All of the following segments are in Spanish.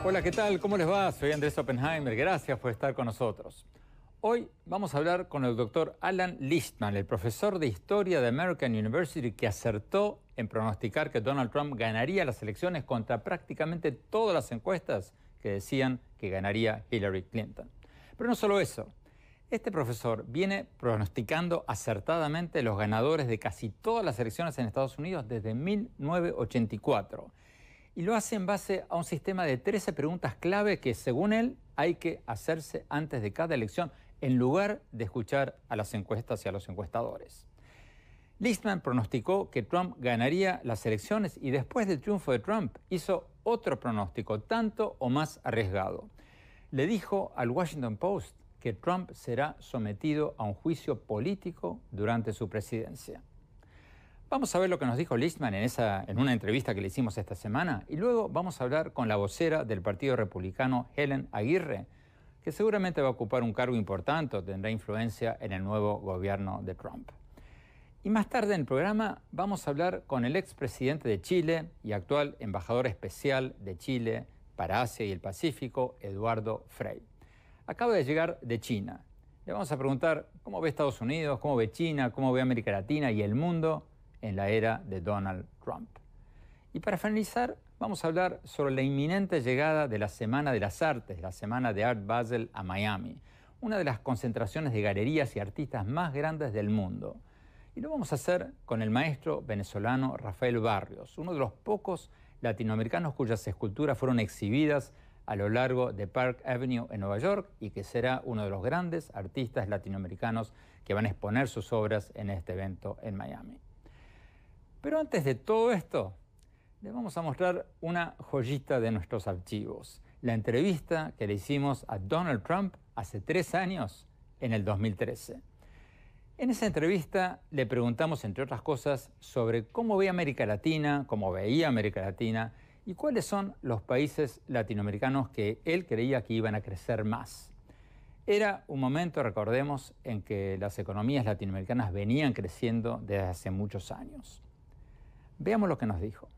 Hola, ¿qué tal? ¿Cómo les va? Soy Andrés Oppenheimer. Gracias por estar con nosotros. Hoy vamos a hablar con el doctor Alan Lichtman, el profesor de Historia de American University, que acertó en pronosticar que Donald Trump ganaría las elecciones contra prácticamente todas las encuestas que decían que ganaría Hillary Clinton. Pero no solo eso. Este profesor viene pronosticando acertadamente los ganadores de casi todas las elecciones en Estados Unidos desde 1984. Y lo hace en base a un sistema de 13 preguntas clave que, según él, hay que hacerse antes de cada elección, en lugar de escuchar a las encuestas y a los encuestadores. Lichtman pronosticó que Trump ganaría las elecciones y después del triunfo de Trump hizo otro pronóstico, tanto o más arriesgado. Le dijo al Washington Post que Trump será sometido a un juicio político durante su presidencia. Vamos a ver lo que nos dijo Lichtman en una entrevista que le hicimos esta semana y luego vamos a hablar con la vocera del Partido Republicano, Helen Aguirre, que seguramente va a ocupar un cargo importante o tendrá influencia en el nuevo gobierno de Trump. Y más tarde en el programa vamos a hablar con el expresidente de Chile y actual embajador especial de Chile para Asia y el Pacífico, Eduardo Frei. Acaba de llegar de China. Le vamos a preguntar cómo ve Estados Unidos, cómo ve China, cómo ve América Latina y el mundo en la era de Donald Trump. Y para finalizar, vamos a hablar sobre la inminente llegada de la Semana de las Artes, la Semana de Art Basel a Miami, una de las concentraciones de galerías y artistas más grandes del mundo. Y lo vamos a hacer con el maestro venezolano Rafael Barrios, uno de los pocos latinoamericanos cuyas esculturas fueron exhibidas a lo largo de Park Avenue en Nueva York y que será uno de los grandes artistas latinoamericanos que van a exponer sus obras en este evento en Miami. Pero antes de todo esto, les vamos a mostrar una joyita de nuestros archivos. La entrevista que le hicimos a Donald Trump hace 3 años, en el 2013. En esa entrevista le preguntamos, entre otras cosas, sobre cómo ve América Latina, cómo veía América Latina y cuáles son los países latinoamericanos que él creía que iban a crecer más. Era un momento, recordemos, en que las economías latinoamericanas venían creciendo desde hace muchos años. Veamos lo que nos dijo.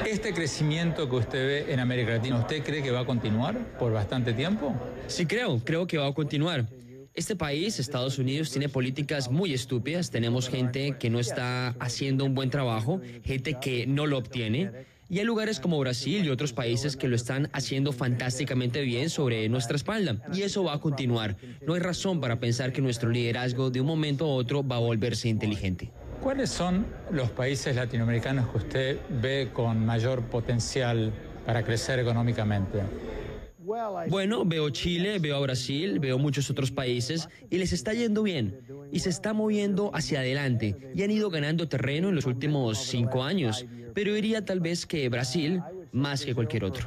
Este crecimiento que usted ve en América Latina, ¿usted cree que va a continuar por bastante tiempo? Sí, creo que va a continuar. Este país, Estados Unidos, tiene políticas muy estúpidas. Tenemos gente que no está haciendo un buen trabajo, gente que no lo obtiene. Y hay lugares como Brasil y otros países que lo están haciendo fantásticamente bien sobre nuestra espalda. Y eso va a continuar. No hay razón para pensar que nuestro liderazgo de un momento a otro va a volverse inteligente. ¿Cuáles son los países latinoamericanos que usted ve con mayor potencial para crecer económicamente? Bueno, veo Chile, veo a Brasil, veo muchos otros países y les está yendo bien. Y se está moviendo hacia adelante y han ido ganando terreno en los últimos 5 años. Pero diría tal vez que Brasil más que cualquier otro.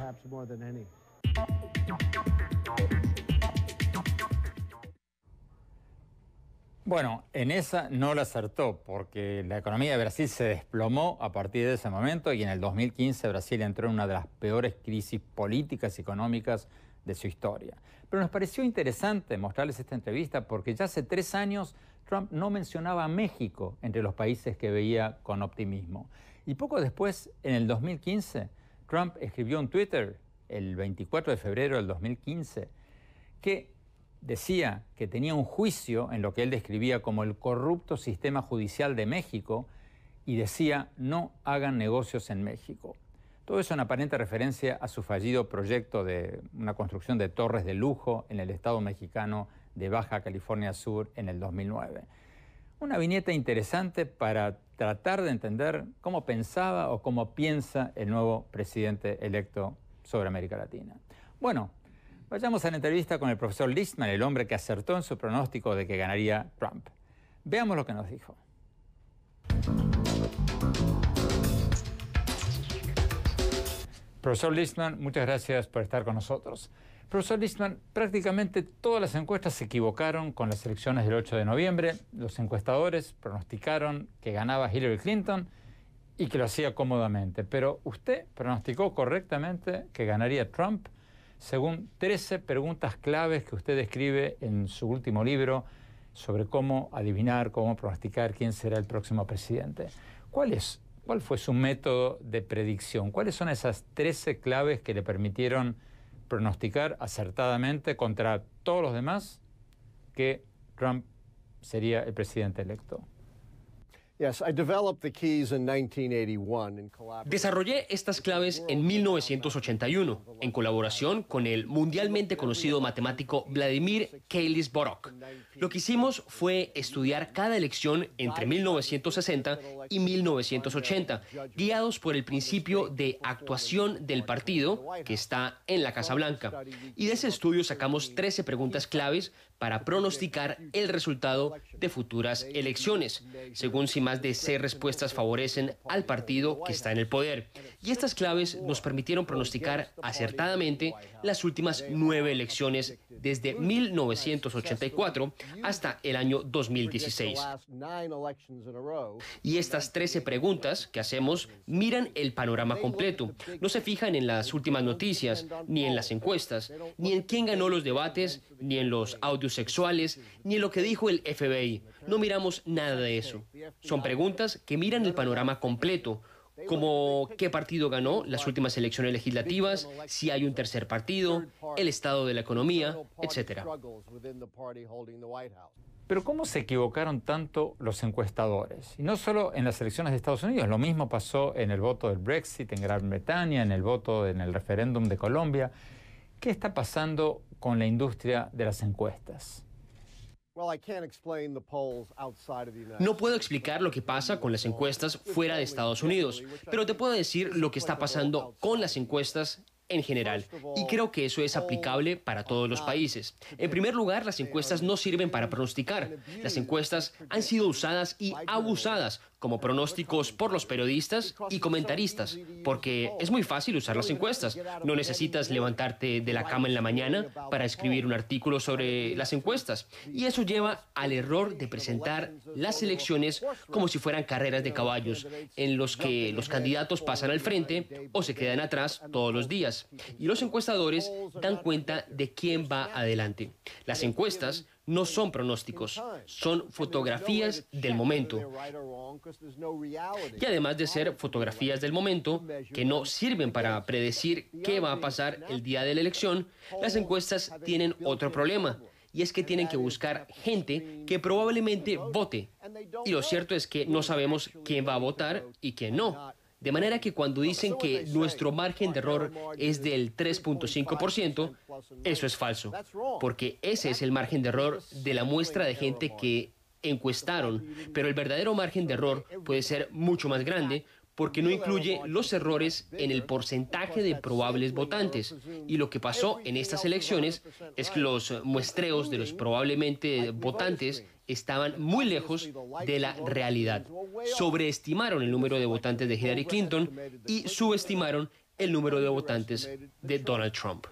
Bueno, en esa no la acertó porque la economía de Brasil se desplomó a partir de ese momento y en el 2015 Brasil entró en una de las peores crisis políticas y económicas de su historia. Pero nos pareció interesante mostrarles esta entrevista porque ya hace 3 años Trump no mencionaba a México entre los países que veía con optimismo. Y poco después, en el 2015, Trump escribió en Twitter, el 24 de febrero del 2015, que decía que tenía un juicio en lo que él describía como el corrupto sistema judicial de México y decía no hagan negocios en México. Todo eso en aparente referencia a su fallido proyecto de una construcción de torres de lujo en el estado mexicano de Baja California Sur en el 2009. Una viñeta interesante para tratar de entender cómo pensaba o cómo piensa el nuevo presidente electo sobre América Latina. Bueno, vayamos a la entrevista con el profesor Lichtman, el hombre que acertó en su pronóstico de que ganaría Trump. Veamos lo que nos dijo. Profesor Lichtman, muchas gracias por estar con nosotros. Profesor Lichtman, prácticamente todas las encuestas se equivocaron con las elecciones del 8 de noviembre. Los encuestadores pronosticaron que ganaba Hillary Clinton y que lo hacía cómodamente. Pero usted pronosticó correctamente que ganaría Trump, según 13 preguntas claves que usted describe en su último libro sobre cómo adivinar, cómo pronosticar quién será el próximo presidente. ¿Cuál fue su método de predicción? ¿Cuáles son esas 13 claves que le permitieron pronosticar acertadamente contra todos los demás que Trump sería el presidente electo? Desarrollé estas claves en 1981 en colaboración con el mundialmente conocido matemático Vladimir Keilis-Borok. Lo que hicimos fue estudiar cada elección entre 1960 y 1980, guiados por el principio de actuación del partido que está en la Casa Blanca. Y de ese estudio sacamos 13 preguntas claves para pronosticar el resultado de futuras elecciones, según si más de 6 respuestas favorecen al partido que está en el poder. Y estas claves nos permitieron pronosticar acertadamente las últimas 9 elecciones desde 1984 hasta el año 2016. Y estas 13 preguntas que hacemos miran el panorama completo. No se fijan en las últimas noticias, ni en las encuestas, ni en quién ganó los debates, ni en los audios sexuales, ni en lo que dijo el FBI. No miramos nada de eso. Son preguntas que miran el panorama completo, como qué partido ganó las últimas elecciones legislativas, si hay un tercer partido, el estado de la economía, etc. Pero ¿cómo se equivocaron tanto los encuestadores? Y no solo en las elecciones de Estados Unidos, lo mismo pasó en el voto del Brexit en Gran Bretaña, en el voto en el referéndum de Colombia. ¿Qué está pasando con la industria de las encuestas? No puedo explicar lo que pasa con las encuestas fuera de Estados Unidos, pero te puedo decir lo que está pasando con las encuestas en general, y creo que eso es aplicable para todos los países. En primer lugar, las encuestas no sirven para pronosticar. Las encuestas han sido usadas y abusadas como pronósticos por los periodistas y comentaristas, porque es muy fácil usar las encuestas. No necesitas levantarte de la cama en la mañana para escribir un artículo sobre las encuestas, y eso lleva al error de presentar las elecciones como si fueran carreras de caballos, en los que los candidatos pasan al frente o se quedan atrás todos los días. Y los encuestadores dan cuenta de quién va adelante. Las encuestas no son pronósticos, son fotografías del momento. Y además de ser fotografías del momento, que no sirven para predecir qué va a pasar el día de la elección, las encuestas tienen otro problema, y es que tienen que buscar gente que probablemente vote. Y lo cierto es que no sabemos quién va a votar y quién no. De manera que cuando dicen que nuestro margen de error es del 3.5%, eso es falso, porque ese es el margen de error de la muestra de gente que encuestaron, pero el verdadero margen de error puede ser mucho más grande porque no incluye los errores en el porcentaje de probables votantes. Y lo que pasó en estas elecciones es que los muestreos de los probablemente votantes estaban muy lejos de la realidad. Sobreestimaron el número de votantes de Hillary Clinton y subestimaron el número de votantes de Donald Trump.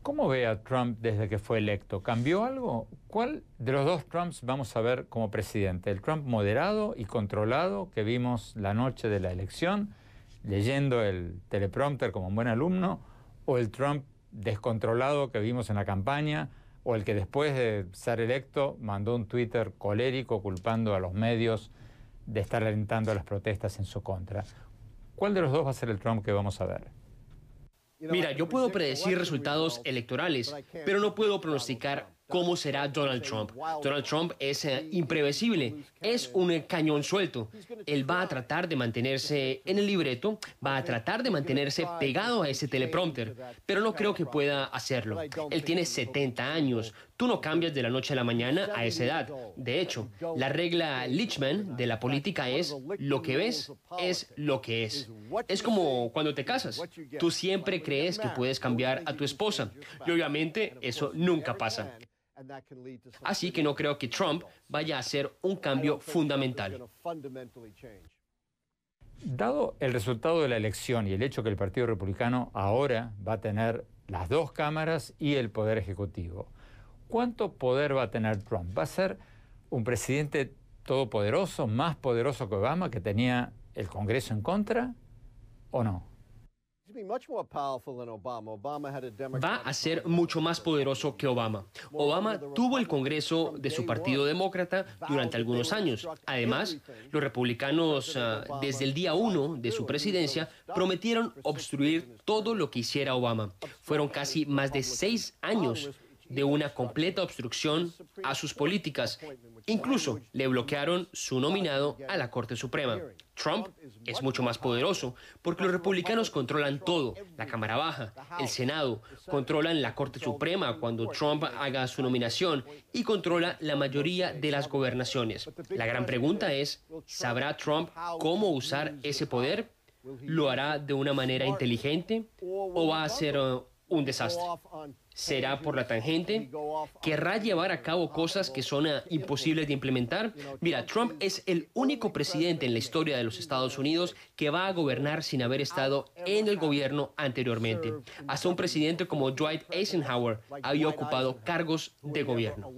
¿Cómo ve a Trump desde que fue electo? ¿Cambió algo? ¿Cuál de los dos Trumps vamos a ver como presidente? ¿El Trump moderado y controlado que vimos la noche de la elección, leyendo el teleprompter como un buen alumno? ¿O el Trump descontrolado que vimos en la campaña? ¿O el que después de ser electo mandó un Twitter colérico culpando a los medios de estar alentando las protestas en su contra? ¿Cuál de los dos va a ser el Trump que vamos a ver? Mira, yo puedo predecir resultados electorales, pero no puedo pronosticar cómo será Donald Trump. Donald Trump es imprevisible, es un cañón suelto. Él va a tratar de mantenerse en el libreto, va a tratar de mantenerse pegado a ese teleprompter, pero no creo que pueda hacerlo. Él tiene 70 años. Tú no cambias de la noche a la mañana a esa edad. De hecho, la regla Lichman de la política es: lo que ves es lo que es. Es como cuando te casas. Tú siempre crees que puedes cambiar a tu esposa, y obviamente eso nunca pasa. Así que no creo que Trump vaya a hacer un cambio fundamental. Dado el resultado de la elección y el hecho que el Partido Republicano ahora va a tener las dos cámaras y el poder ejecutivo, ¿cuánto poder va a tener Trump? ¿Va a ser un presidente todopoderoso, más poderoso que Obama, que tenía el Congreso en contra, o no? Va a ser mucho más poderoso que Obama. Obama tuvo el Congreso de su Partido Demócrata durante algunos años. Además, los republicanos, desde el día 1 de su presidencia, prometieron obstruir todo lo que hiciera Obama. Fueron casi más de 6 años de una completa obstrucción a sus políticas. Incluso le bloquearon su nominado a la Corte Suprema. Trump es mucho más poderoso porque los republicanos controlan todo, la Cámara Baja, el Senado, controlan la Corte Suprema cuando Trump haga su nominación y controla la mayoría de las gobernaciones. La gran pregunta es, ¿sabrá Trump cómo usar ese poder? ¿Lo hará de una manera inteligente o va a ser un desastre? ¿Será por la tangente? ¿Querrá llevar a cabo cosas que son imposibles de implementar? Mira, Trump es el único presidente en la historia de los Estados Unidos que va a gobernar sin haber estado en el gobierno anteriormente. Hasta un presidente como Dwight Eisenhower había ocupado cargos de gobierno.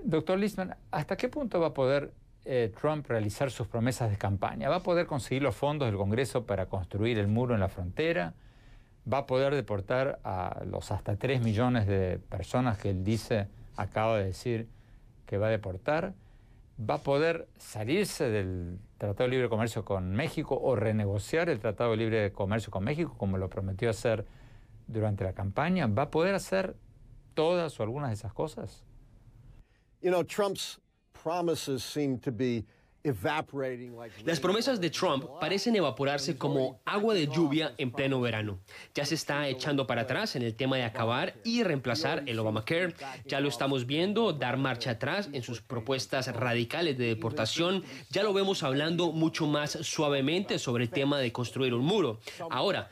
Doctor Listman, ¿hasta qué punto va a poder Trump realizar sus promesas de campaña? ¿Va a poder conseguir los fondos del Congreso para construir el muro en la frontera? ¿Va a poder deportar a los hasta 3 millones de personas que él acaba de decir que va a deportar? ¿Va a poder salirse del Tratado de Libre Comercio con México o renegociar el Tratado de Libre Comercio con México como lo prometió hacer durante la campaña? ¿Va a poder hacer todas o algunas de esas cosas? Trump's promises seem to be Las promesas de Trump parecen evaporarse como agua de lluvia en pleno verano. Ya se está echando para atrás en el tema de acabar y reemplazar el Obamacare. Ya lo estamos viendo dar marcha atrás en sus propuestas radicales de deportación. Ya lo vemos hablando mucho más suavemente sobre el tema de construir un muro. Ahora,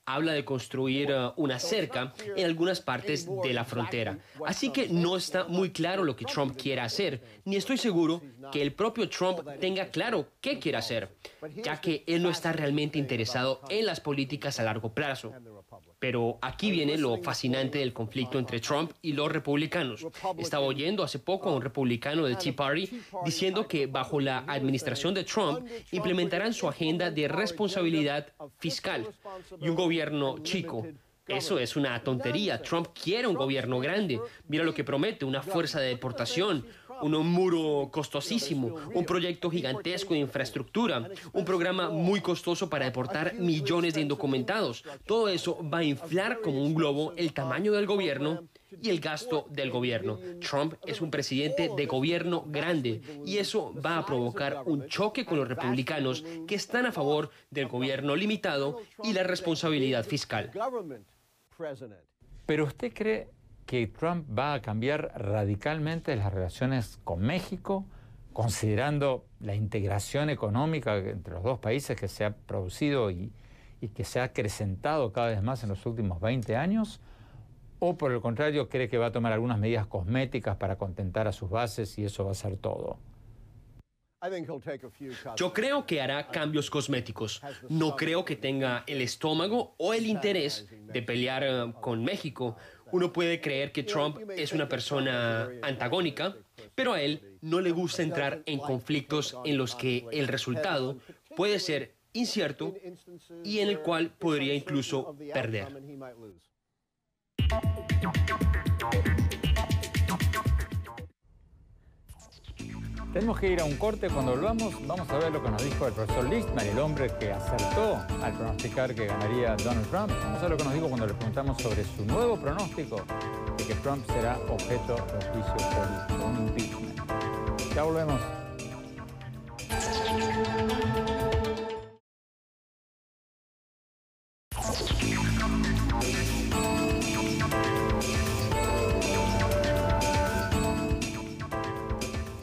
habla de construir una cerca en algunas partes de la frontera. Así que no está muy claro lo que Trump quiere hacer, ni estoy seguro que el propio Trump tenga claro qué quiere hacer, ya que él no está realmente interesado en las políticas a largo plazo. Pero aquí viene lo fascinante del conflicto entre Trump y los republicanos. Estaba oyendo hace poco a un republicano del Tea Party diciendo que bajo la administración de Trump implementarán su agenda de responsabilidad fiscal y un gobierno chico. Eso es una tontería. Trump quiere un gobierno grande. Mira lo que promete, una fuerza de deportación, un muro costosísimo, un proyecto gigantesco de infraestructura, un programa muy costoso para deportar millones de indocumentados. Todo eso va a inflar como un globo el tamaño del gobierno y el gasto del gobierno. Trump es un presidente de gobierno grande y eso va a provocar un choque con los republicanos que están a favor del gobierno limitado y la responsabilidad fiscal. ¿Pero usted cree que Trump va a cambiar radicalmente las relaciones con México, considerando la integración económica entre los dos países que se ha producido y que se ha acrecentado cada vez más en los últimos 20 años? ¿O por el contrario cree que va a tomar algunas medidas cosméticas para contentar a sus bases y eso va a ser todo? Yo creo que hará cambios cosméticos. No creo que tenga el estómago o el interés de pelear con México. Uno puede creer que Trump es una persona antagónica, pero a él no le gusta entrar en conflictos en los que el resultado puede ser incierto y en el cual podría incluso perder. Tenemos que ir a un corte. Cuando volvamos, vamos a ver lo que nos dijo el profesor Listman, el hombre que acertó al pronosticar que ganaría Donald Trump. Vamos a ver lo que nos dijo cuando le preguntamos sobre su nuevo pronóstico de que Trump será objeto de un juicio político, un impeachment. Ya volvemos.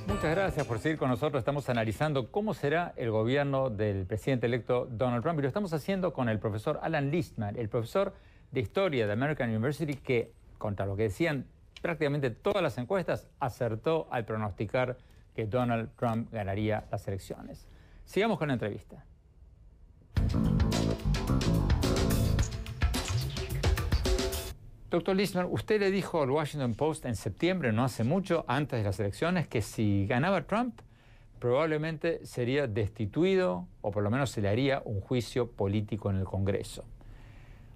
Muchas gracias por seguir con nosotros. Estamos analizando cómo será el gobierno del presidente electo Donald Trump y lo estamos haciendo con el profesor Alan Listman, el profesor de Historia de American University que, contra lo que decían prácticamente todas las encuestas, acertó al pronosticar que Donald Trump ganaría las elecciones. Sigamos con la entrevista. Doctor Listman, usted le dijo al Washington Post en septiembre, no hace mucho, antes de las elecciones, que si ganaba Trump, probablemente sería destituido o por lo menos se le haría un juicio político en el Congreso.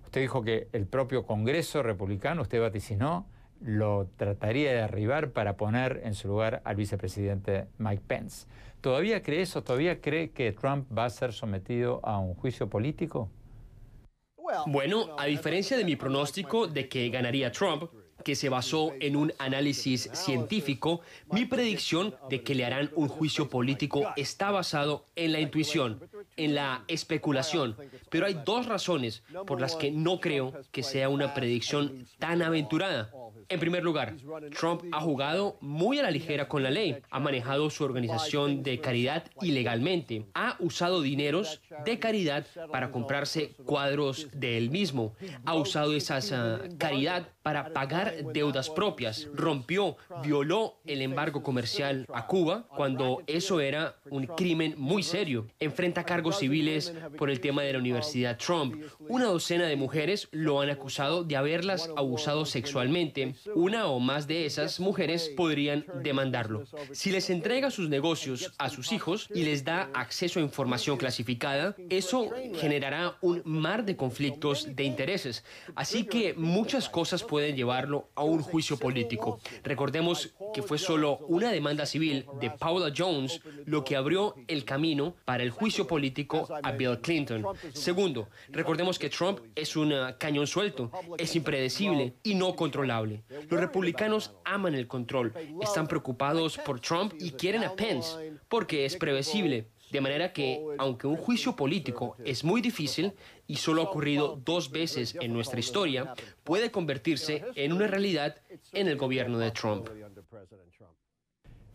Usted dijo que el propio Congreso republicano, usted vaticinó, lo trataría de derribar para poner en su lugar al vicepresidente Mike Pence. ¿Todavía cree eso? ¿Todavía cree que Trump va a ser sometido a un juicio político? Bueno, a diferencia de mi pronóstico de que ganaría Trump, que se basó en un análisis científico, mi predicción de que le harán un juicio político está basado en la intuición, en la especulación. Pero hay dos razones por las que no creo que sea una predicción tan aventurada. En primer lugar, Trump ha jugado muy a la ligera con la ley, ha manejado su organización de caridad ilegalmente, ha usado dineros de caridad para comprarse cuadros de él mismo, ha usado esa caridad para pagar deudas propias, rompió, violó el embargo comercial a Cuba cuando eso era un crimen muy serio, enfrenta cargos civiles por el tema de la Universidad Trump. Una docena de mujeres lo han acusado de haberlas abusado sexualmente. Una o más de esas mujeres podrían demandarlo. Si les entrega sus negocios a sus hijos y les da acceso a información clasificada, eso generará un mar de conflictos de intereses. Así que muchas cosas pueden llevarlo a un juicio político. Recordemos que fue solo una demanda civil de Paula Jones lo que abrió el camino para el juicio político a Bill Clinton. Segundo, recordemos que Trump es un cañón suelto, es impredecible y no controlable. Los republicanos aman el control, están preocupados por Trump y quieren a Pence porque es previsible. De manera que, aunque un juicio político es muy difícil y solo ha ocurrido 2 veces en nuestra historia, puede convertirse en una realidad en el gobierno de Trump.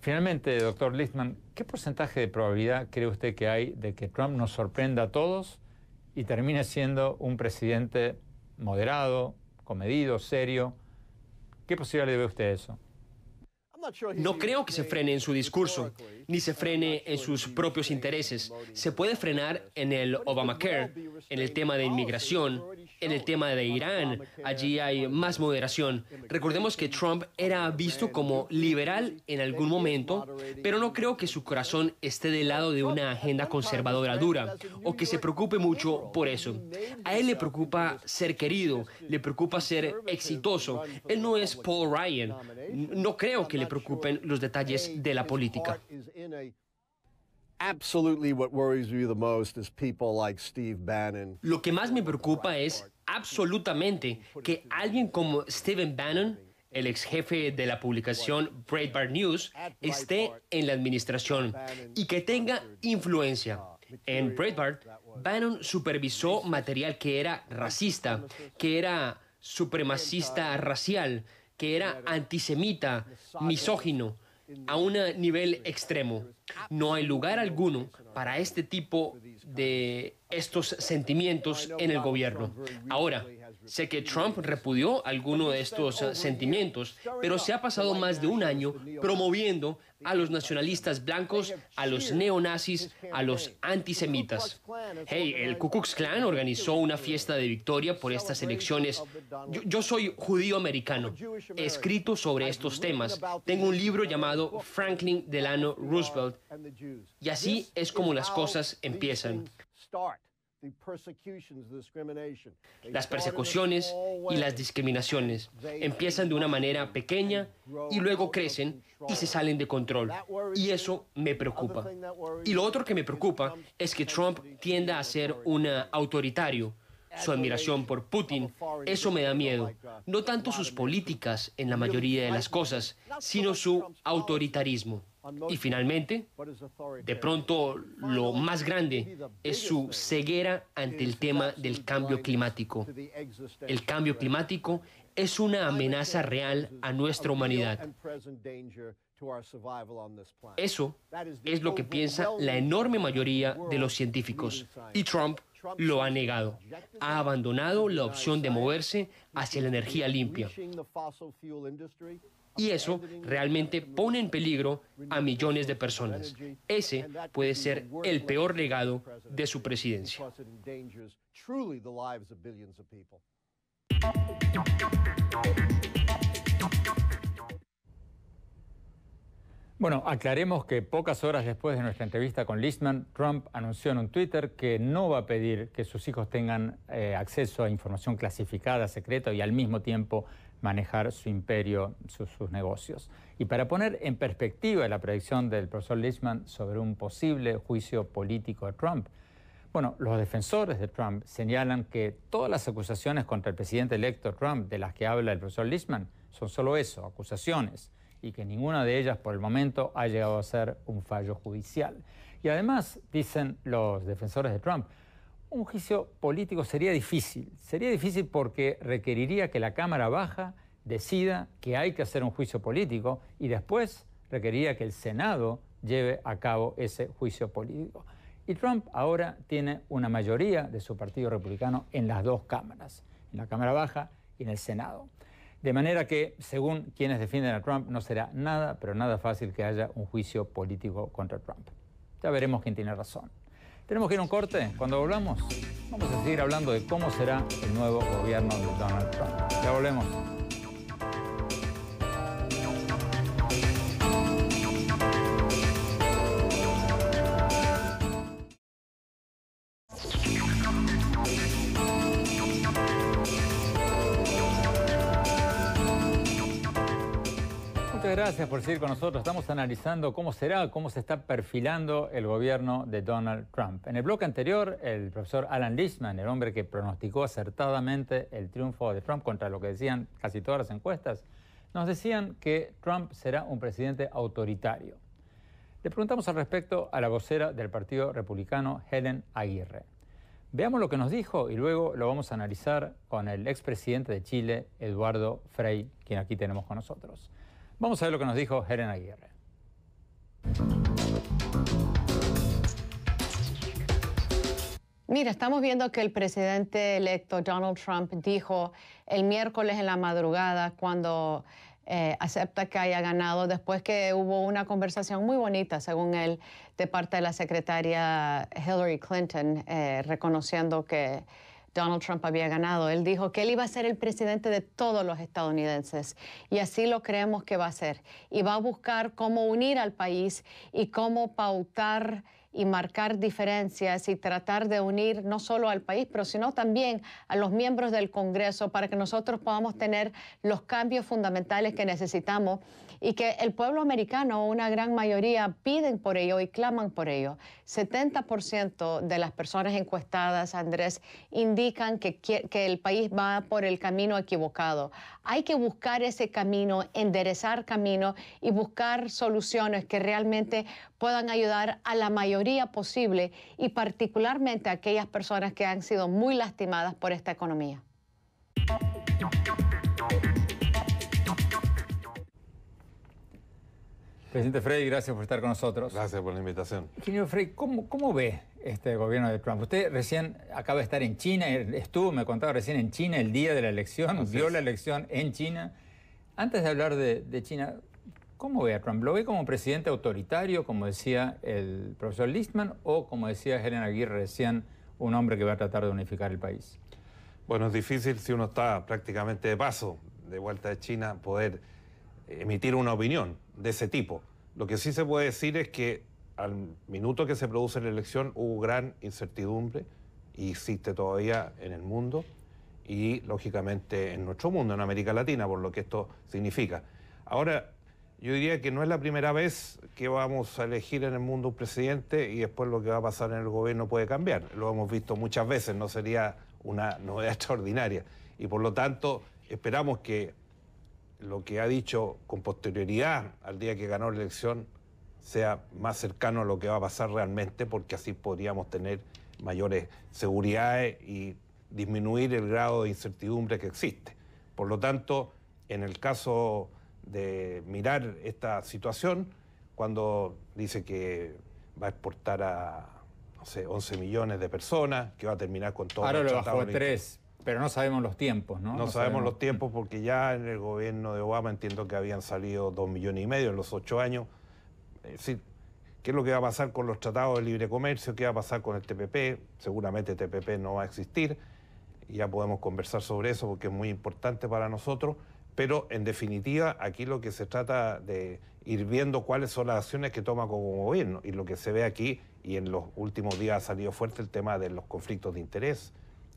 Finalmente, doctor Listman, ¿qué porcentaje de probabilidad cree usted que hay de que Trump nos sorprenda a todos y termine siendo un presidente moderado, comedido, serio? ¿Qué posibilidad le ve usted a eso? No creo que se frene en su discurso, ni se frene en sus propios intereses. Se puede frenar en el Obamacare, en el tema de inmigración, en el tema de Irán. Allí hay más moderación. Recordemos que Trump era visto como liberal en algún momento, pero no creo que su corazón esté del lado de una agenda conservadora dura, o que se preocupe mucho por eso. A él le preocupa ser querido, le preocupa ser exitoso. Él no es Paul Ryan. No creo que le preocupen los detalles de la política. Lo que más me preocupa es absolutamente que alguien como Stephen Bannon, el ex jefe de la publicación Breitbart News, esté en la administración y que tenga influencia. En Breitbart, Bannon supervisó material que era racista, que era supremacista racial, que era antisemita, misógino, a un nivel extremo. No hay lugar alguno para este tipo de estos sentimientos en el gobierno. Ahora, sé que Trump repudió alguno de estos sentimientos, pero se ha pasado más de un año promoviendo a los nacionalistas blancos, a los neonazis, a los antisemitas. Hey, el Ku Klux Klan organizó una fiesta de victoria por estas elecciones. Yo soy judío americano. He escrito sobre estos temas. Tengo un libro llamado Franklin Delano Roosevelt. Y así es como las cosas empiezan. Las persecuciones y las discriminaciones empiezan de una manera pequeña y luego crecen y se salen de control. Y eso me preocupa. Y lo otro que me preocupa es que Trump tienda a ser un autoritario. Su admiración por Putin, eso me da miedo. No tanto sus políticas en la mayoría de las cosas, sino su autoritarismo. Y finalmente, de pronto, lo más grande es su ceguera ante el tema del cambio climático. El cambio climático es una amenaza real a nuestra humanidad. Eso es lo que piensa la enorme mayoría de los científicos. Y Trump lo ha negado. Ha abandonado la opción de moverse hacia la energía limpia. Y eso realmente pone en peligro a millones de personas. Ese puede ser el peor legado de su presidencia. Bueno, aclaremos que pocas horas después de nuestra entrevista con Listman, Trump anunció en un Twitter que no va a pedir que sus hijos tengan acceso a información clasificada, secreta y al mismo tiempo manejar su imperio, sus negocios. Y para poner en perspectiva la predicción del profesor Listman sobre un posible juicio político de Trump, bueno, los defensores de Trump señalan que todas las acusaciones contra el presidente electo Trump de las que habla el profesor Listman son solo eso, acusaciones, y que ninguna de ellas por el momento ha llegado a ser un fallo judicial. Y además, dicen los defensores de Trump, un juicio político sería difícil. Sería difícil porque requeriría que la Cámara Baja decida que hay que hacer un juicio político y después requeriría que el Senado lleve a cabo ese juicio político. Y Trump ahora tiene una mayoría de su partido republicano en las dos cámaras, en la Cámara Baja y en el Senado. De manera que, según quienes defienden a Trump, no será nada, pero nada fácil que haya un juicio político contra Trump. Ya veremos quién tiene razón. Tenemos que ir a un corte. Cuando volvamos, vamos a seguir hablando de cómo será el nuevo gobierno de Donald Trump. Ya volvemos. Muchas gracias por seguir con nosotros. Estamos analizando cómo será, cómo se está perfilando el gobierno de Donald Trump. En el bloque anterior, el profesor Alan Listman, el hombre que pronosticó acertadamente el triunfo de Trump contra lo que decían casi todas las encuestas, nos decían que Trump será un presidente autoritario. Le preguntamos al respecto a la vocera del Partido Republicano, Helen Aguirre. Veamos lo que nos dijo y luego lo vamos a analizar con el expresidente de Chile, Eduardo Frei, quien aquí tenemos con nosotros. Vamos a ver lo que nos dijo Helen Aguirre. Mira, estamos viendo que el presidente electo Donald Trump dijo el miércoles en la madrugada cuando acepta que haya ganado, después que hubo una conversación muy bonita, según él, de parte de la secretaria Hillary Clinton, reconociendo que Donald Trump había ganado. Él dijo que él iba a ser el presidente de todos los estadounidenses y así lo creemos que va a ser. Y va a buscar cómo unir al país y cómo pautar y marcar diferencias y tratar de unir no solo al país, pero sino también a los miembros del Congreso para que nosotros podamos tener los cambios fundamentales que necesitamos y que el pueblo americano, una gran mayoría, piden por ello y claman por ello. 70% de las personas encuestadas, Andrés, indican que el país va por el camino equivocado. Hay que buscar ese camino, enderezar camino y buscar soluciones que realmente puedan ayudar a la mayoría posible y particularmente a aquellas personas que han sido muy lastimadas por esta economía. Presidente Frei, gracias por estar con nosotros. Gracias por la invitación. Ingeniero Frei, ¿cómo ve este gobierno de Trump? Usted recién acaba de estar en China, me contaba recién en China el día de la elección, vio la elección en China. Antes de hablar de China, ¿cómo ve a Trump? ¿Lo ve como un presidente autoritario, como decía el profesor Listman, o como decía Helen Aguirre recién, un hombre que va a tratar de unificar el país? Bueno, es difícil si uno está prácticamente de paso, de vuelta de China, poder emitir una opinión de ese tipo. Lo que sí se puede decir es que al minuto que se produce la elección hubo gran incertidumbre y existe todavía en el mundo y lógicamente en nuestro mundo, en América Latina, por lo que esto significa. Ahora, yo diría que no es la primera vez que vamos a elegir en el mundo un presidente y después lo que va a pasar en el gobierno puede cambiar. Lo hemos visto muchas veces, no sería una novedad extraordinaria. Y por lo tanto, esperamos que lo que ha dicho con posterioridad al día que ganó la elección sea más cercano a lo que va a pasar realmente, porque así podríamos tener mayores seguridades y disminuir el grado de incertidumbre que existe. Por lo tanto, en el caso de mirar esta situación, cuando dice que va a exportar a, no sé, 11 millones de personas, que va a terminar con todo. Ahora lo bajó a 3. Pero no sabemos los tiempos, ¿no? No sabemos los tiempos porque ya en el gobierno de Obama entiendo que habían salido 2,5 millones en los 8 años. Es decir, ¿qué es lo que va a pasar con los tratados de libre comercio? ¿Qué va a pasar con el TPP? Seguramente el TPP no va a existir. Y ya podemos conversar sobre eso porque es muy importante para nosotros. pero en definitiva aquí lo que se trata de ir viendo cuáles son las acciones que toma como gobierno, y lo que se ve aquí, y en los últimos días ha salido fuerte el tema de los conflictos de interés,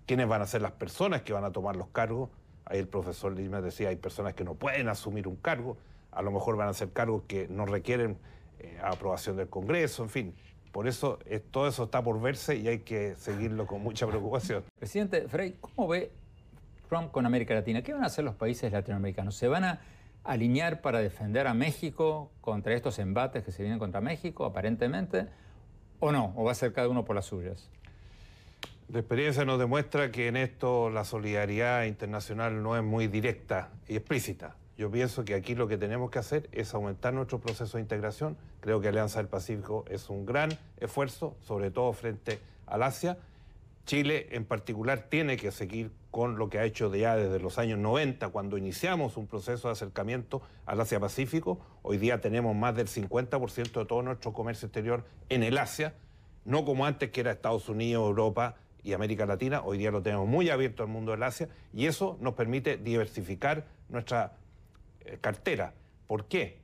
quiénes van a ser las personas que van a tomar los cargos. Ahí el profesor Lichtman decía, hay personas que no pueden asumir un cargo, a lo mejor van a ser cargos que no requieren aprobación del Congreso, en fin. Por eso todo eso está por verse y hay que seguirlo con mucha preocupación. Presidente Frey, ¿cómo ve Trump con América Latina? ¿Qué van a hacer los países latinoamericanos? ¿Se van a alinear para defender a México contra estos embates que se vienen contra México, aparentemente? ¿O no? ¿O va a ser cada uno por las suyas? La experiencia nos demuestra que en esto la solidaridad internacional no es muy directa y explícita. Yo pienso que aquí lo que tenemos que hacer es aumentar nuestro proceso de integración. Creo que Alianza del Pacífico es un gran esfuerzo, sobre todo frente al Asia. Chile en particular tiene que seguir con lo que ha hecho ya desde los años 90, cuando iniciamos un proceso de acercamiento al Asia-Pacífico. Hoy día tenemos más del 50% de todo nuestro comercio exterior en el Asia, no como antes que era Estados Unidos, Europa y América Latina. Hoy día lo tenemos muy abierto al mundo del Asia y eso nos permite diversificar nuestra cartera. ¿Por qué?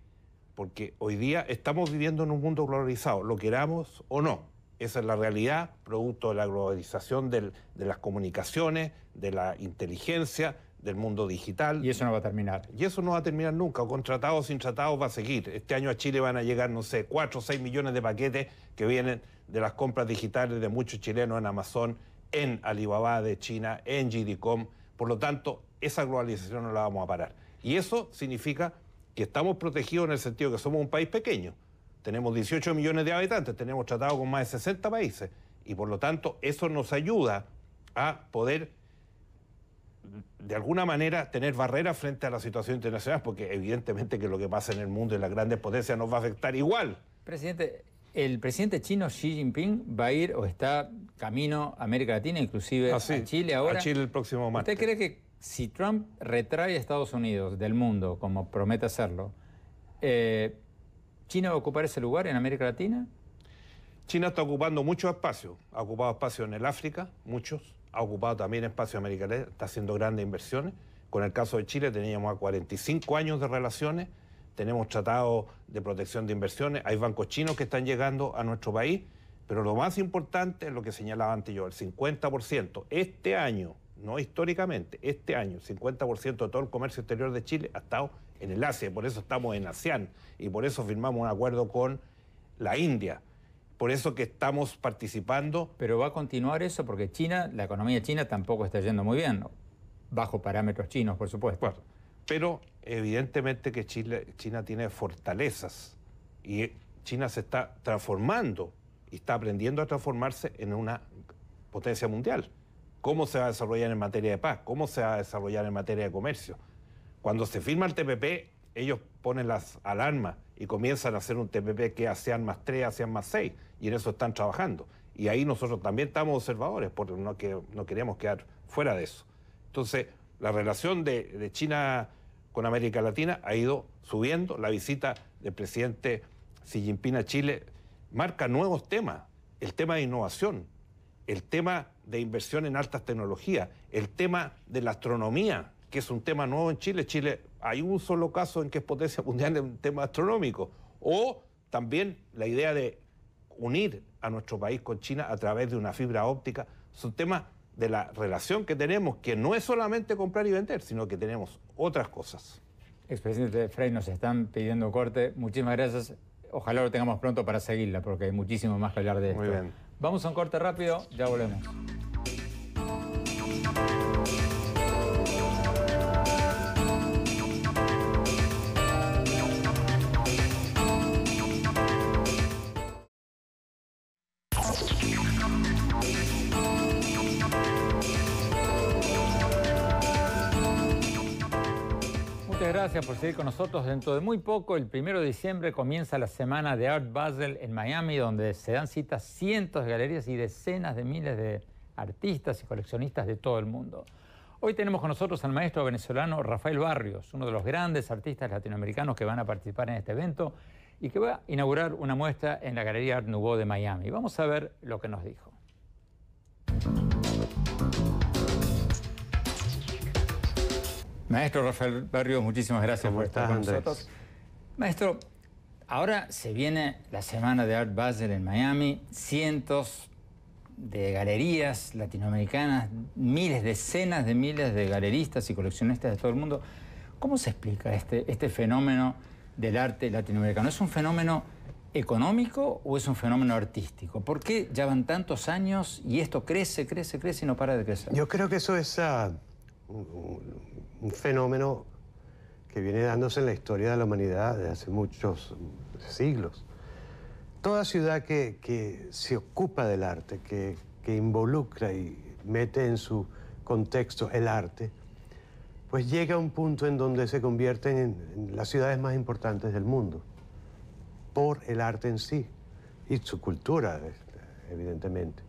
Porque hoy día estamos viviendo en un mundo globalizado, lo queramos o no. Esa es la realidad, producto de la globalización de las comunicaciones, de la inteligencia, del mundo digital. Y eso no va a terminar. Y eso no va a terminar nunca, con tratados o sin tratados va a seguir. Este año a Chile van a llegar, no sé, 4 o 6 millones de paquetes que vienen de las compras digitales de muchos chilenos en Amazon, en Alibaba de China, en JD.com. Por lo tanto, esa globalización no la vamos a parar. Y eso significa que estamos protegidos en el sentido que somos un país pequeño. Tenemos 18 millones de habitantes, tenemos tratados con más de 60 países y por lo tanto eso nos ayuda a poder de alguna manera tener barreras frente a la situación internacional, porque evidentemente que lo que pasa en el mundo y las grandes potencias nos va a afectar igual. Presidente, el presidente chino Xi Jinping va a ir o está camino a América Latina, inclusive a Chile ahora. A Chile el próximo martes. ¿Usted cree que si Trump retrae a Estados Unidos del mundo, como promete hacerlo, ¿China va a ocupar ese lugar en América Latina? China está ocupando muchos espacios. Ha ocupado espacios en el África, muchos. Ha ocupado también espacios en América Latina. Está haciendo grandes inversiones. Con el caso de Chile teníamos 45 años de relaciones. Tenemos tratados de protección de inversiones. Hay bancos chinos que están llegando a nuestro país. Pero lo más importante es lo que señalaba antes yo, el 50%. Este año, no históricamente, este año, el 50% de todo el comercio exterior de Chile ha estado en el Asia, por eso estamos en ASEAN y por eso firmamos un acuerdo con la India, por eso que estamos participando. Pero va a continuar eso porque China, la economía china tampoco está yendo muy bien, bajo parámetros chinos, por supuesto. Bueno, pero evidentemente que China tiene fortalezas y China se está transformando y está aprendiendo a transformarse en una potencia mundial. ¿Cómo se va a desarrollar en materia de paz? ¿Cómo se va a desarrollar en materia de comercio? Cuando se firma el TPP, ellos ponen las alarmas y comienzan a hacer un TPP que ASEAN más 3, ASEAN más 6, y en eso están trabajando. Y ahí nosotros también estamos observadores, porque no queremos quedar fuera de eso. Entonces, la relación de China con América Latina ha ido subiendo. La visita del presidente Xi Jinping a Chile marca nuevos temas. El tema de innovación, el tema de inversión en altas tecnologías, el tema de la astronomía, que es un tema nuevo en Chile. Chile, hay un solo caso en que es potencia mundial en un tema astronómico. O también la idea de unir a nuestro país con China a través de una fibra óptica. Son temas de la relación que tenemos, que no es solamente comprar y vender, sino que tenemos otras cosas. Expresidente Frey, nos están pidiendo corte. Muchísimas gracias. Ojalá lo tengamos pronto para seguirla, porque hay muchísimo más que hablar de esto. Muy bien. Vamos a un corte rápido, ya volvemos. Gracias por seguir con nosotros. Dentro de muy poco, el 1 de diciembre, comienza la semana de Art Basel en Miami, donde se dan cita cientos de galerías y decenas de miles de artistas y coleccionistas de todo el mundo. Hoy tenemos con nosotros al maestro venezolano Rafael Barrios, uno de los grandes artistas latinoamericanos que van a participar en este evento y que va a inaugurar una muestra en la Galería Art Nouveau de Miami. Vamos a ver lo que nos dijo. Maestro Rafael Barrios, muchísimas gracias por estar con nosotros. Maestro, ahora se viene la semana de Art Basel en Miami, cientos de galerías latinoamericanas, miles, decenas de miles de galeristas y coleccionistas de todo el mundo. ¿Cómo se explica este fenómeno del arte latinoamericano? ¿Es un fenómeno económico o es un fenómeno artístico? ¿Por qué ya van tantos años y esto crece, crece, crece y no para de crecer? Yo creo que eso es un fenómeno que viene dándose en la historia de la humanidad desde hace muchos siglos. Toda ciudad que se ocupa del arte, que involucra y mete en su contexto el arte, pues llega a un punto en donde se convierten en las ciudades más importantes del mundo, por el arte en sí y su cultura, evidentemente.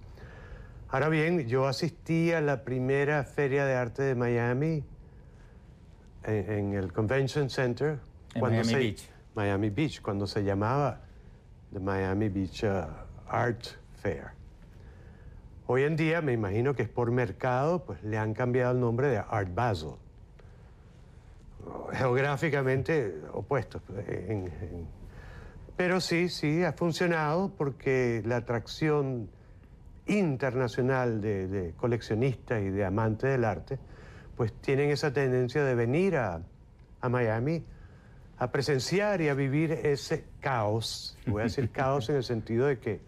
Ahora bien, yo asistí a la primera Feria de Arte de Miami en el Convention Center. Miami Beach, cuando se llamaba The Miami Beach Art Fair. Hoy en día, me imagino que es por mercado, pues le han cambiado el nombre de Art Basel. Geográficamente opuestos. Pero sí, ha funcionado porque la atracción internacional de coleccionistas y de amantes del arte, pues tienen esa tendencia de venir a Miami a presenciar y a vivir ese caos. Voy a decir caos en el sentido de que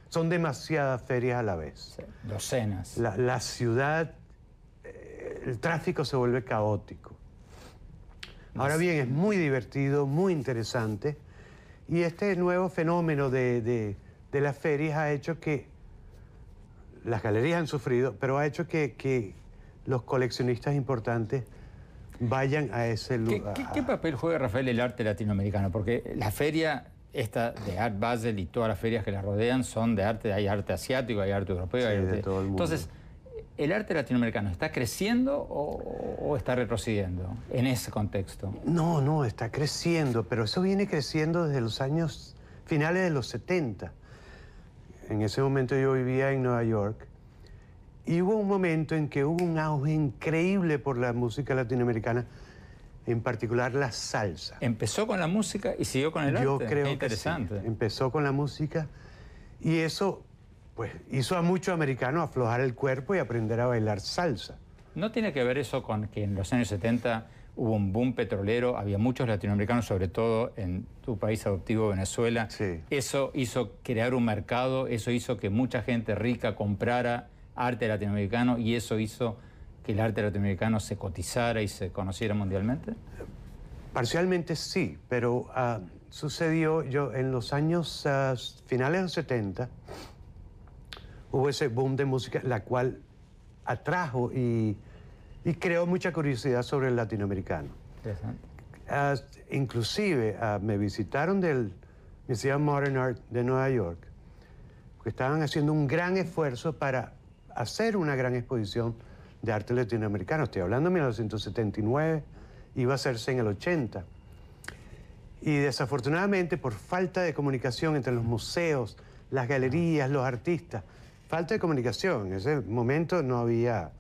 son demasiadas ferias a la vez. Sí, docenas. La ciudad, el tráfico se vuelve caótico. Ahora bien, es muy divertido, muy interesante, y este nuevo fenómeno de las ferias ha hecho que las galerías han sufrido, pero ha hecho que los coleccionistas importantes vayan a ese lugar. ¿Qué papel juega, Rafael, el arte latinoamericano? Porque la feria esta de Art Basel y todas las ferias que la rodean son de arte, hay arte asiático, hay arte europeo, hay arte... de todo el mundo. Entonces, ¿el arte latinoamericano está creciendo o está retrocediendo en ese contexto? No, está creciendo, pero eso viene creciendo desde los años finales de los 70. En ese momento yo vivía en Nueva York y hubo un momento en que hubo un auge increíble por la música latinoamericana, en particular la salsa. ¿Empezó con la música y siguió con el arte? Yo creo Qué interesante. Que sí. Empezó con la música y eso pues hizo a muchos americanos aflojar el cuerpo y aprender a bailar salsa. ¿No tiene que ver eso con que en los años 70 hubo un boom petrolero, había muchos latinoamericanos, sobre todo en tu país adoptivo, Venezuela? Sí. Eso hizo crear un mercado, eso hizo que mucha gente rica comprara arte latinoamericano y eso hizo que el arte latinoamericano se cotizara y se conociera mundialmente. Parcialmente sí, pero sucedió en los años finales de los 70, hubo ese boom de música, la cual atrajo y creó mucha curiosidad sobre el latinoamericano. Inclusive me visitaron del Museum of Modern Art de Nueva York, que estaban haciendo un gran esfuerzo para hacer una gran exposición de arte latinoamericano. Estoy hablando de 1979, iba a hacerse en el 80. Y desafortunadamente, por falta de comunicación entre los museos, las galerías, los artistas, falta de comunicación. En ese momento no había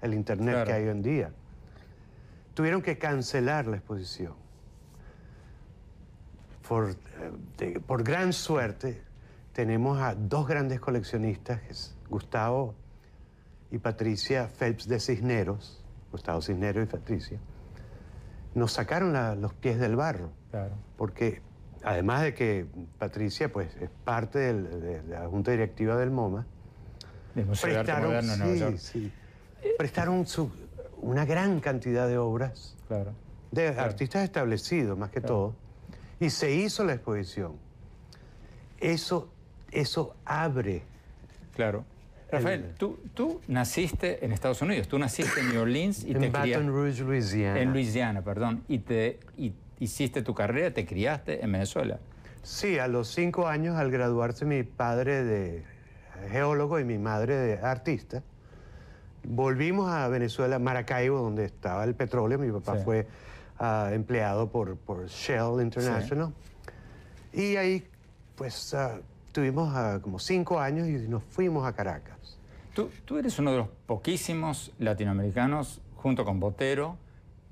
el internet que hay hoy en día. Tuvieron que cancelar la exposición. Por gran suerte, tenemos a dos grandes coleccionistas, que es Gustavo y Patricia Phelps de Cisneros, Gustavo Cisneros y Patricia, nos sacaron los pies del barro. Claro. Porque además de que Patricia pues, es parte de la junta directiva del MoMA, del Museo de Arte Moderno en Nueva York. Sí, prestaron una gran cantidad de obras de artistas establecidos, más que todo, y se hizo la exposición. Eso abre. Claro. Rafael, tú naciste en Estados Unidos, tú naciste en New Orleans y en Baton Rouge, Luisiana. En Luisiana, perdón. Y hiciste tu carrera, te criaste en Venezuela. Sí, a los 5 años, al graduarse mi padre de geólogo y mi madre de artista, volvimos a Venezuela, Maracaibo, donde estaba el petróleo. Mi papá fue empleado por Shell International. Y ahí, pues, tuvimos como 5 años y nos fuimos a Caracas. Tú eres uno de los poquísimos latinoamericanos, junto con Botero,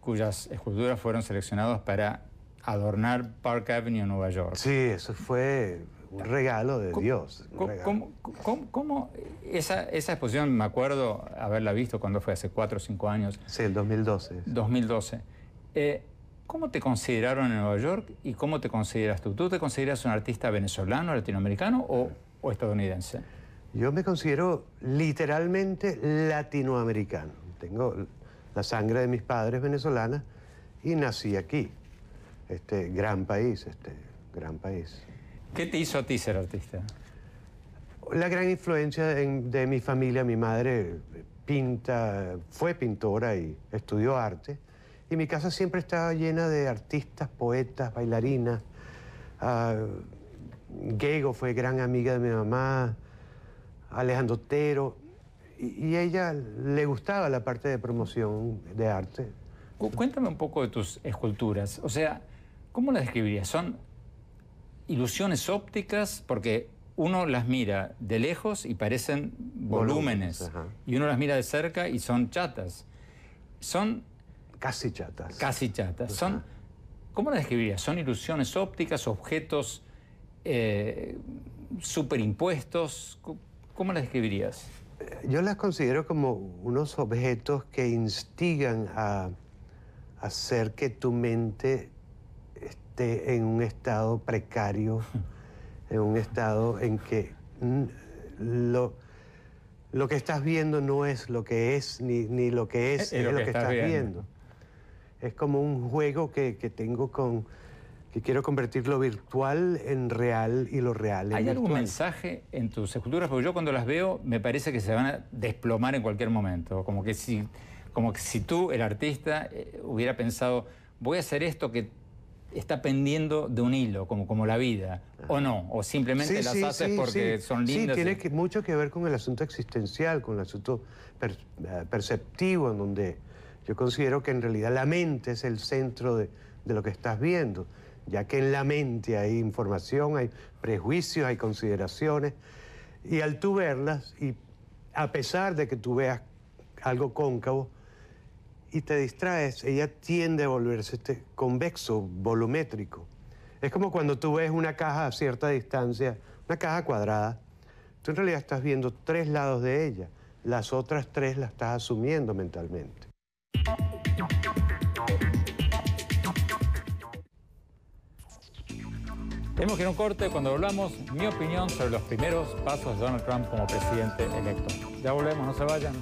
cuyas esculturas fueron seleccionadas para adornar Park Avenue en Nueva York. Sí, eso fue un regalo de Dios. ¿Cómo esa exposición, me acuerdo haberla visto cuando fue hace 4 o 5 años? Sí, el 2012. 2012. ¿Cómo te consideraron en Nueva York y cómo te consideras tú? ¿Tú te consideras un artista venezolano, latinoamericano o estadounidense? Yo me considero literalmente latinoamericano. Tengo la sangre de mis padres venezolana y nací aquí. Gran país. ¿Qué te hizo a ti ser artista? La gran influencia de mi familia. Mi madre fue pintora y estudió arte. Y mi casa siempre estaba llena de artistas, poetas, bailarinas. Gego fue gran amiga de mi mamá, Alejandro Otero. Y a ella le gustaba la parte de promoción de arte. Cuéntame un poco de tus esculturas. O sea, ¿cómo las describirías? ¿Son ilusiones ópticas? Porque uno las mira de lejos y parecen volúmenes. Y uno las mira de cerca y son chatas. Son... Casi chatas. Casi chatas. ¿Cómo las describirías? ¿Son ilusiones ópticas, objetos superimpuestos? ¿Cómo las describirías? Yo las considero como unos objetos que instigan a hacer que tu mente esté en un estado precario, en un estado en que lo que estás viendo no es lo que es, ni lo que es lo que estás viendo. Es como un juego que tengo que quiero convertir lo virtual en real y lo real en ¿Hay virtual. algún mensaje en tus esculturas? Porque yo cuando las veo me parece que se van a desplomar en cualquier momento. Como que si tú, el artista, hubiera pensado, voy a hacer esto que está pendiendo de un hilo, como la vida, o no, o simplemente las haces porque son lindas. Sí, tiene mucho que ver con el asunto existencial, con el asunto perceptivo, en donde yo considero que en realidad la mente es el centro de lo que estás viendo, ya que en la mente hay información, hay prejuicios, hay consideraciones, y al tú verlas, y a pesar de que tú veas algo cóncavo y te distraes, ella tiende a volverse convexo, volumétrico. Es como cuando tú ves una caja a cierta distancia, una caja cuadrada, tú en realidad estás viendo 3 lados de ella, las otras 3 las estás asumiendo mentalmente. Tenemos que ir a un corte. Cuando volvamos, mi opinión sobre los primeros pasos de Donald Trump como presidente electo. Ya volvemos, no se vayan.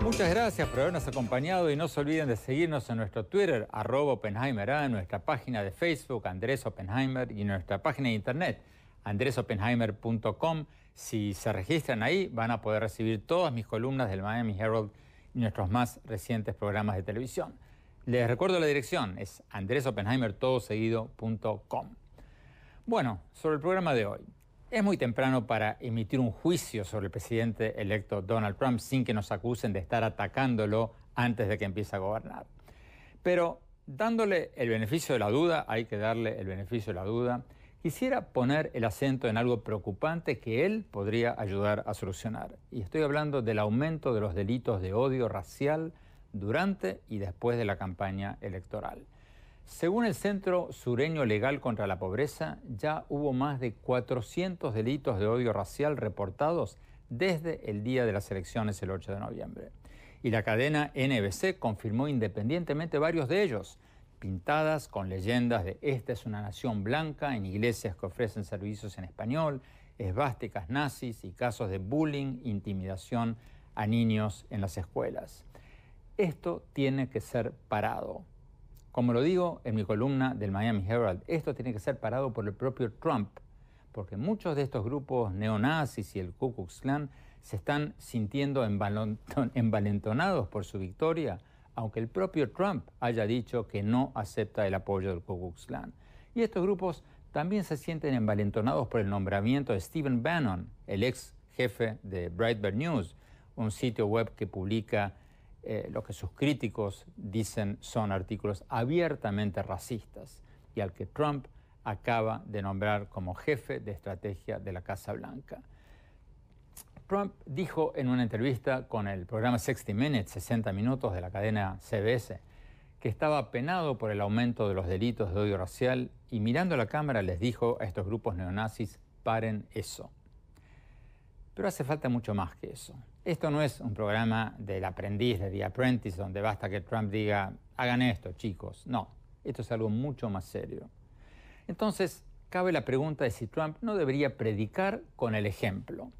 Muchas gracias por habernos acompañado y no se olviden de seguirnos en nuestro Twitter, @OppenheimerA, en nuestra página de Facebook, Andrés Oppenheimer, y en nuestra página de internet, andresoppenheimer.com. Si se registran ahí, van a poder recibir todas mis columnas del Miami Herald y nuestros más recientes programas de televisión. Les recuerdo la dirección, es andresoppenheimertodoseguido.com. Bueno, sobre el programa de hoy. Es muy temprano para emitir un juicio sobre el presidente electo Donald Trump sin que nos acusen de estar atacándolo antes de que empiece a gobernar. Pero dándole el beneficio de la duda, hay que darle el beneficio de la duda, quisiera poner el acento en algo preocupante que él podría ayudar a solucionar. Y estoy hablando del aumento de los delitos de odio racial durante y después de la campaña electoral. Según el Centro Sureño Legal contra la Pobreza, ya hubo más de 400 delitos de odio racial reportados desde el día de las elecciones el 8 de noviembre. Y la cadena NBC confirmó independientemente varios de ellos, pintadas con leyendas de "Esta es una nación blanca" en iglesias que ofrecen servicios en español, esvásticas nazis y casos de bullying, intimidación a niños en las escuelas. Esto tiene que ser parado. Como lo digo en mi columna del Miami Herald, esto tiene que ser parado por el propio Trump, porque muchos de estos grupos neonazis y el Ku Klux Klan se están sintiendo envalentonados por su victoria, aunque el propio Trump haya dicho que no acepta el apoyo del Ku Klux Klan. Y estos grupos también se sienten envalentonados por el nombramiento de Stephen Bannon, el ex jefe de Breitbart News, un sitio web que publica lo que sus críticos dicen son artículos abiertamente racistas y al que Trump acaba de nombrar como jefe de estrategia de la Casa Blanca. Trump dijo en una entrevista con el programa 60 Minutes, 60 minutos de la cadena CBS, que estaba apenado por el aumento de los delitos de odio racial y mirando a la cámara les dijo a estos grupos neonazis, paren eso. Pero hace falta mucho más que eso. Esto no es un programa del aprendiz, de The Apprentice, donde basta que Trump diga, hagan esto, chicos. No, esto es algo mucho más serio. Entonces, cabe la pregunta de si Trump no debería predicar con el ejemplo.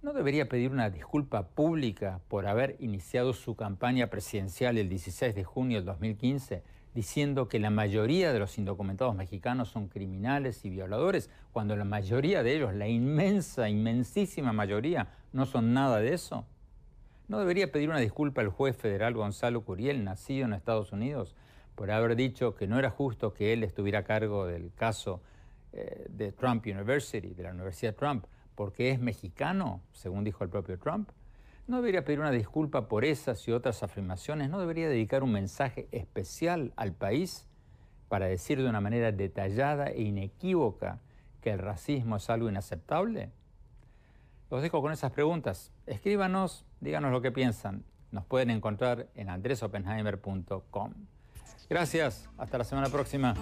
¿No debería pedir una disculpa pública por haber iniciado su campaña presidencial el 16 de junio del 2015 diciendo que la mayoría de los indocumentados mexicanos son criminales y violadores, cuando la mayoría de ellos, la inmensa, inmensísima mayoría, no son nada de eso? ¿No debería pedir una disculpa al juez federal Gonzalo Curiel, nacido en Estados Unidos, por haber dicho que no era justo que él estuviera a cargo del caso de Trump University, de la Universidad Trump, porque es mexicano, según dijo el propio Trump? ¿No debería pedir una disculpa por esas y otras afirmaciones? ¿No debería dedicar un mensaje especial al país para decir de una manera detallada e inequívoca que el racismo es algo inaceptable? Los dejo con esas preguntas. Escríbanos, díganos lo que piensan. Nos pueden encontrar en andresopenheimer.com. Gracias, hasta la semana próxima.